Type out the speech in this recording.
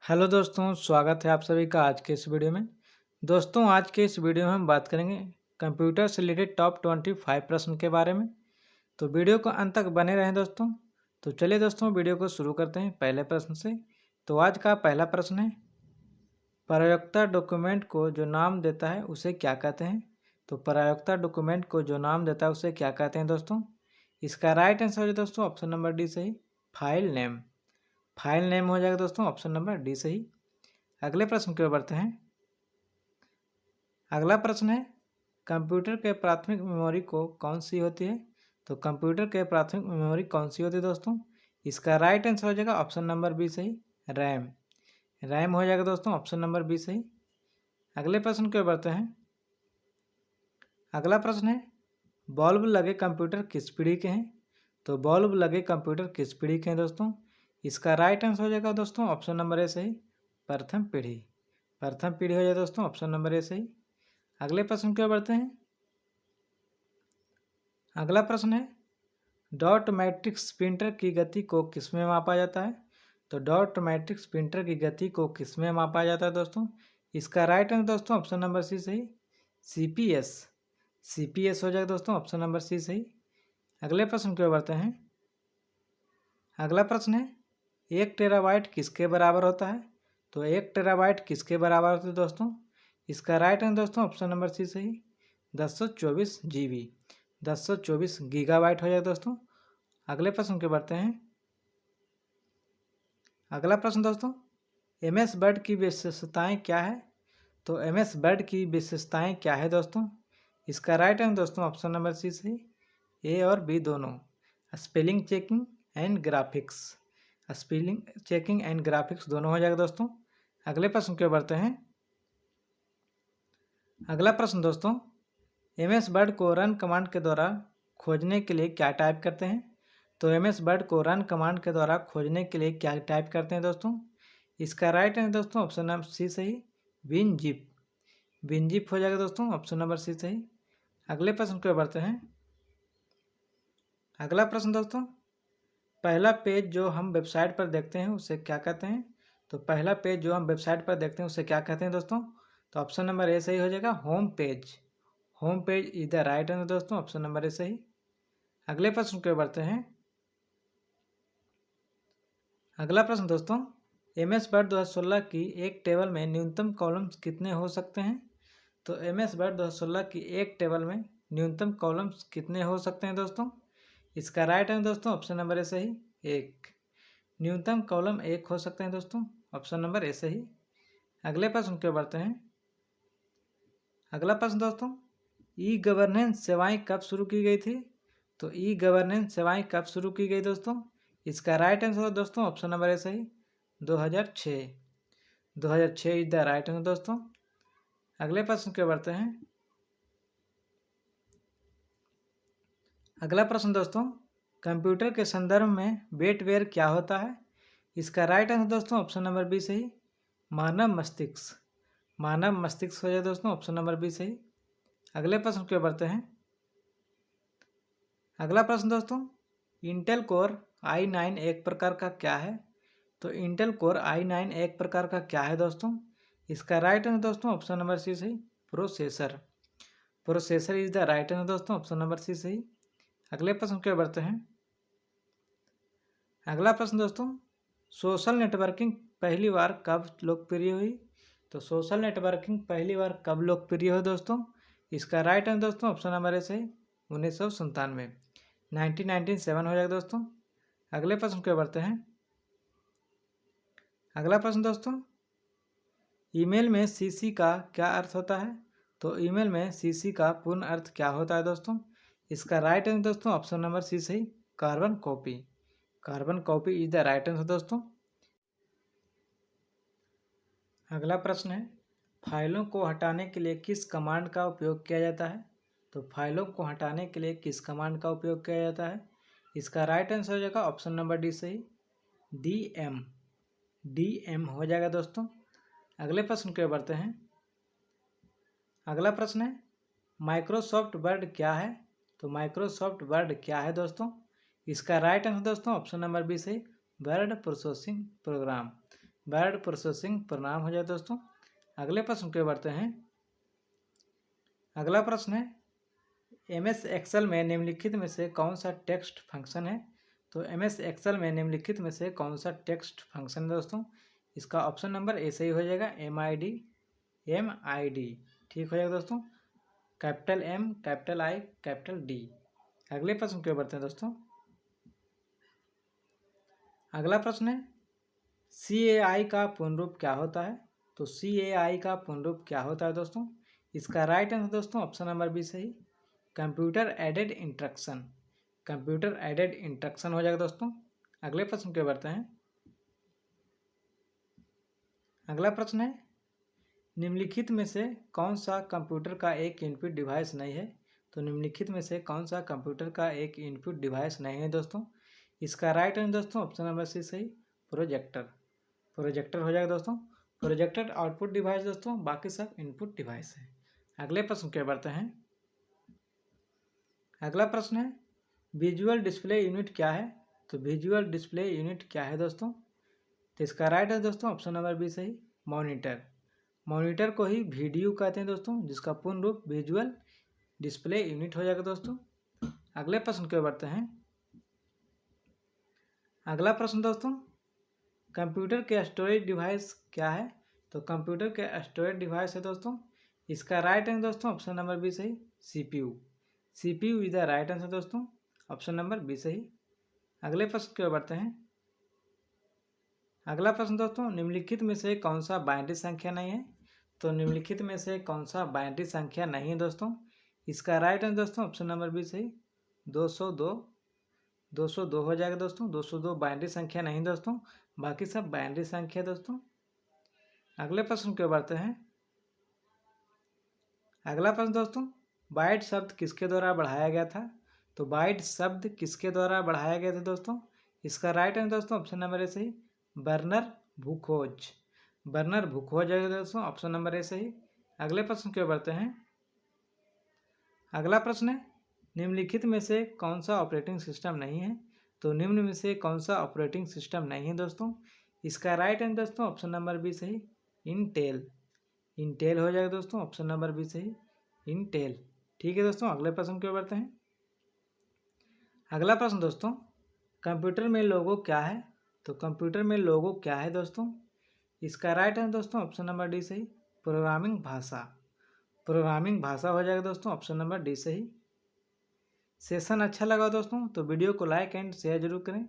Hello दोस्तों, स्वागत है आप सभी का आज के इस वीडियो में। दोस्तों, आज के इस वीडियो में हम बात करेंगे कंप्यूटर से रिलेटेड टॉप 25 प्रश्न के बारे में। तो वीडियो को अंत तक बने रहें दोस्तों। तो चलिए दोस्तों, वीडियो को शुरू करते हैं पहले प्रश्न से। तो आज का पहला प्रश्न है, प्रयोक्ता डॉक्यूमेंट को जो नाम देता है उसे क्या कहते हैं? तो प्रयोक्ता डॉक्यूमेंट को जो नाम देता है उसे क्या कहते हैं दोस्तों? इसका राइट आंसर है दोस्तों ऑप्शन नंबर डी सही, फाइल नेम। फाइल नेम हो जाएगा दोस्तों ऑप्शन नंबर डी सही। अगले प्रश्न की ओर बढ़ते हैं। अगला प्रश्न है, कंप्यूटर के प्राथमिक मेमोरी को कौन सी होती है? तो कंप्यूटर के प्राथमिक मेमोरी कौन सी होती है दोस्तों? इसका राइट आंसर हो जाएगा ऑप्शन नंबर बी सही, रैम। रैम हो जाएगा दोस्तों ऑप्शन नंबर बी सही। अगले प्रश्न की ओर बढ़ते हैं। अगला प्रश्न है, बल्ब लगे कंप्यूटर किस पीढ़ी के हैं? तो बल्ब लगे कंप्यूटर किस पीढ़ी के हैं दोस्तों? इसका राइट आंसर हो जाएगा दोस्तों ऑप्शन नंबर ए सही, प्रथम पीढ़ी। प्रथम पीढ़ी हो जाए दोस्तों ऑप्शन नंबर ए सही। अगले प्रश्न की ओर बढ़ते हैं। अगला प्रश्न है, डॉट मैट्रिक्स प्रिंटर की गति को किसमें मापा जाता है? तो डॉट मैट्रिक्स प्रिंटर की गति को किसमें मापा जाता है दोस्तों? इसका राइट आंसर दोस्तों ऑप्शन नंबर सी सही, सीपीएस। सीपीएस हो जाएगा दोस्तों ऑप्शन नंबर सी सही। अगले प्रश्न की ओर बढ़ते हैं। अगला प्रश्न है, 1 टेराबाइट किसके बराबर होता है? तो 1 टेराबाइट किसके बराबर होता है दोस्तों? इसका राइट आंसर दोस्तों ऑप्शन नंबर सी सही, 1024 GB। 1024 गीगाबाइट हो जाएगा दोस्तों। अगले प्रश्न के बढ़ते हैं। अगला प्रश्न दोस्तों, एम एस वर्ड की विशेषताएं क्या है? तो एम एस वर्ड की विशेषताएं क्या है दोस्तों? इसका राइट आंसर दोस्तों ऑप्शन नंबर सी सही, ए और बी दोनों, spelling checking and graphics. Spelling checking and graphics दोनों हो जाएगा दोस्तों। अगले प्रश्न की ओर बढ़ते हैं। अगला प्रश्न दोस्तों, एम एस वर्ड को रन कमांड के द्वारा खोजने के लिए क्या टाइप करते हैं? तो एम एस वर्ड को रन कमांड के द्वारा खोजने के लिए क्या टाइप करते हैं दोस्तों? इसका राइट आंसर दोस्तों ऑप्शन नंबर सी सही, विनजिप। विनजिप हो जाएगा दोस्तों ऑप्शन नंबर सी सही। अगले प्रश्न की ओर बढ़ते हैं। अगला प्रश्न दोस्तों, पहला पेज जो हम वेबसाइट पर देखते हैं उसे क्या कहते हैं? तो पहला पेज जो हम वेबसाइट पर देखते हैं उसे क्या कहते हैं दोस्तों? तो ऑप्शन नंबर ए सही हो जाएगा, home page. Home page is the right answer दोस्तों ऑप्शन नंबर ए सही। अगले प्रश्न की ओर बढ़ते हैं। अगला प्रश्न दोस्तों, एम एस वर्ड 2016 की एक टेबल में न्यूनतम कॉलम्स कितने हो सकते हैं? तो एम एस वर्ड 2016 की एक टेबल में न्यूनतम कॉलम्स कितने हो सकते हैं दोस्तों? इसका राइट आंसर दोस्तों ऑप्शन नंबर ए सही, एक। न्यूनतम कॉलम एक हो सकते हैं दोस्तों ऑप्शन नंबर ए सही। अगले प्रश्न की ओर बढ़ते हैं। अगला प्रश्न दोस्तों, ई गवर्नेंस सेवाएं कब शुरू की गई थी? तो ई गवर्नेंस सेवाएं कब शुरू की गई दोस्तों? इसका राइट आंसर दोस्तों ऑप्शन नंबर ए सही, 2006। 2006 इज द राइट आंसर दोस्तों। अगले प्रश्न की ओर बढ़ते हैं। अगला प्रश्न दोस्तों, कंप्यूटर के संदर्भ में वेटवेयर क्या होता है? इसका राइट आंसर दोस्तों ऑप्शन नंबर बी सही, मानव मस्तिष्क। मानव मस्तिष्क हो जाए दोस्तों ऑप्शन नंबर बी सही। अगले प्रश्न की ओर बढ़ते हैं। अगला प्रश्न दोस्तों, इंटेल कोर i9 एक प्रकार का क्या है? तो इंटेल कोर i9 एक प्रकार का क्या है दोस्तों? इसका राइट आंसर दोस्तों ऑप्शन नंबर सी सही, processor. Processor is the right answer दोस्तों ऑप्शन नंबर सी सही। अगले प्रश्न की ओर बढ़ते हैं। अगला प्रश्न दोस्तों, सोशल नेटवर्किंग पहली बार कब लोकप्रिय हुई? तो सोशल नेटवर्किंग पहली बार कब लोकप्रिय हुई दोस्तों? इसका राइट आंसर दोस्तों ऑप्शन नंबर ए सही, 1997। 1997 हो जाएगा दोस्तों। अगले प्रश्न की ओर बढ़ते हैं। अगला प्रश्न दोस्तों, ईमेल में सीसी का क्या अर्थ होता है? तो ईमेल में सीसी का पूर्ण अर्थ क्या होता है दोस्तों? इसका राइट आंसर दोस्तों ऑप्शन नंबर सी सही, carbon copy. Carbon copy is the right answer दोस्तों। अगला प्रश्न है, फाइलों को हटाने के लिए किस कमांड का उपयोग किया जाता है? तो फाइलों को हटाने के लिए किस कमांड का उपयोग किया जाता है? इसका राइट आंसर हो जाएगा ऑप्शन नंबर डी सही, डीएम। डीएम हो जाएगा दोस्तों। अगले प्रश्न की ओर बढ़ते हैं। अगला प्रश्न है, माइक्रोसॉफ्ट वर्ड क्या है? तो माइक्रोसॉफ्ट वर्ड क्या है दोस्तों? इसका राइट आंसर दोस्तों ऑप्शन नंबर बी सही, word processing program. Word processing pronoun हो जाए दोस्तों। अगले प्रश्न के बढ़ते हैं। अगला प्रश्न है एमएस एक्सेल में निम्नलिखित में से कौन सा टेक्स्ट फंक्शन है। तो एमएस एक्सेल में निम्नलिखित में से कौन सा टेक्स्ट फंक्शन है दोस्तों। इसका ऑप्शन नंबर ए सही हो जाएगा, MID ठीक हो जाएगा दोस्तों। Capital M, capital I, capital D। अगले प्रश्न की ओर बढ़ते हैं दोस्तों। अगला प्रश्न है CAI का पूर्ण रूप क्या होता है। तो CAI का पूर्ण रूप क्या होता है दोस्तों। इसका राइट आंसर दोस्तों ऑप्शन नंबर बी सही, computer aided instruction. Computer aided instruction हो जाएगा दोस्तों। अगले प्रश्न की ओर बढ़ते हैं। अगला प्रश्न है निम्नलिखित में से कौन सा कंप्यूटर का एक इनपुट डिवाइस नहीं है। तो निम्नलिखित में से कौन सा कंप्यूटर का एक इनपुट डिवाइस नहीं है दोस्तों। इसका राइट आंसर दोस्तों ऑप्शन नंबर सी सही, प्रोजेक्टर। प्रोजेक्टर हो जाएगा दोस्तों। प्रोजेक्टर आउटपुट डिवाइस दोस्तों, बाकी सब इनपुट डिवाइस है। अगले प्रश्न के बढ़ते हैं। अगला प्रश्न है विजुअल डिस्प्ले यूनिट क्या है। तो विजुअल डिस्प्ले यूनिट क्या है दोस्तों। तो इसका राइट है दोस्तों ऑप्शन नंबर बी सही, मॉनिटर। मॉनिटर को ही वीडियो कहते हैं दोस्तों, जिसका पूर्ण रूप विजुअल डिस्प्ले यूनिट हो जाएगा दोस्तों। अगले प्रश्न की ओर बढ़ते हैं। अगला प्रश्न दोस्तों कंप्यूटर के स्टोरेज डिवाइस क्या है। तो कंप्यूटर के स्टोरेज डिवाइस है दोस्तों, इसका राइट आंसर दोस्तों ऑप्शन नंबर बी सही, CPU। CPU is the right answer दोस्तों, ऑप्शन नंबर बी सही। अगले प्रश्न की ओर बढ़ते हैं। अगला प्रश्न दोस्तों निम्नलिखित में से कौन सा बाइनरी संख्या नहीं है। तो निम्नलिखित में से कौन सा बाइनरी संख्या नहीं है दोस्तों। इसका राइट आंसर दोस्तों ऑप्शन नंबर बी सही, 202। 202 हो जाएगा दोस्तों। 202 बाइनरी संख्या नहीं दोस्तों, बाकी सब बाइनरी संख्या दोस्तों। अगले प्रश्न की ओर बढ़ते हैं। अगला प्रश्न दोस्तों बाइट शब्द किसके द्वारा बढ़ाया गया था। तो बाइट शब्द किसके द्वारा बढ़ाया गया था दोस्तों। इसका राइट आंसर दोस्तों ऑप्शन नंबर ए सही, बर्नर भूखोज। बर्नर भूखोज है दोस्तों, ऑप्शन नंबर ए सही। अगले प्रश्न की ओर बढ़ते हैं। अगला प्रश्न है निम्नलिखित में से कौन सा ऑपरेटिंग सिस्टम नहीं है। तो निम्न में से कौन सा ऑपरेटिंग सिस्टम नहीं है दोस्तों। इसका राइट आंसर दोस्तों ऑप्शन नंबर बी सही, इंटेल। इंटेल हो जाएगा दोस्तों, ऑप्शन नंबर बी सही, इंटेल। ठीक है दोस्तों। अगले प्रश्न की ओर बढ़ते हैं। अगला प्रश्न दोस्तों कंप्यूटर में लोगो क्या है। तो कंप्यूटर में लोगो क्या है दोस्तों। इसका राइट आंसर दोस्तों ऑप्शन नंबर डी सही, प्रोग्रामिंग भाषा। प्रोग्रामिंग भाषा हो जाएगा दोस्तों, ऑप्शन नंबर डी सही। सेशन अच्छा लगा दोस्तों तो वीडियो को लाइक एंड शेयर जरूर करें।